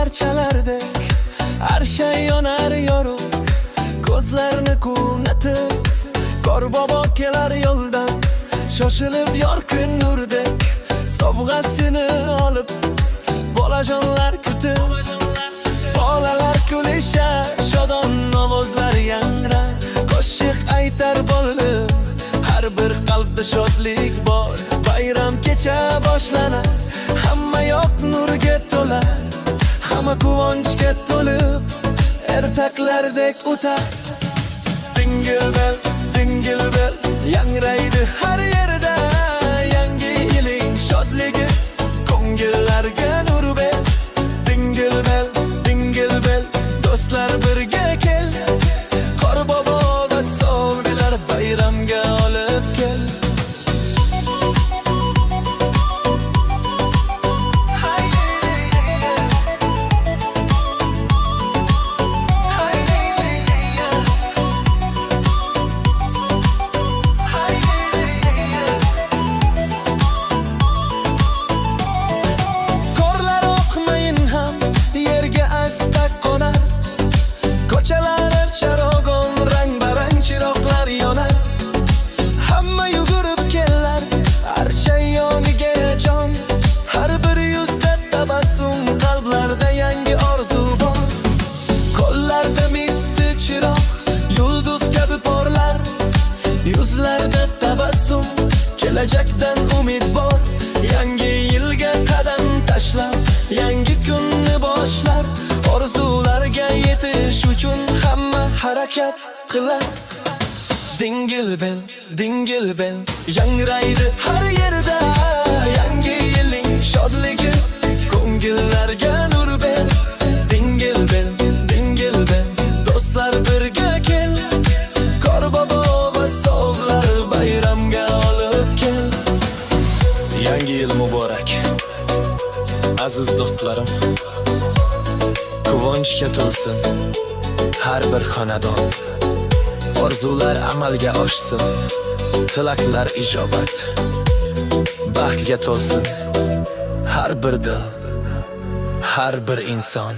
parchalardek har shay yonar yorug', ko'zlarni quvnatib Qorbobo kelar yo'ldan, shoshilib yorqin nurdek sovg'asini olib, bolajonlar kutib, bolalar kulishar, shodon ovozlar yangrar, qo'shiq aytar bo'lib, har bir qalbda shodlik bor. Bayram kecha boshlanar, hamma yoq nurga to'lar, hamma quvonchga to'lib, ertaklardek o'tar. Dingil bel, yangraydi har yerda, yangi yiling shodligi, ko'ngillarga nur ber. Dingil bel, do'stlar birga kel, Qorbobo va sovg'alar bayramga olib kel. Yuzlarda tabassum, kelajakdan umid bor. Yangi yilga qadam tashlab, yangi kunni boshlar, orzularga yetish uchun hamma harakat qilar. Dingil bel, yangraydi har yerda, yangi yiling shodligi, ko'ngillarga nur ber. Dingil bel, do'stlar birga kel, Qorbobo bayramga olib kel. Yangi yil muborak, aziz do'stlarim. Quvonchga to'lsin har bir xonadon, orzular amalga oshsin, tilaklar ijobat, baxtga to'lsin har bir dil, har bir inson.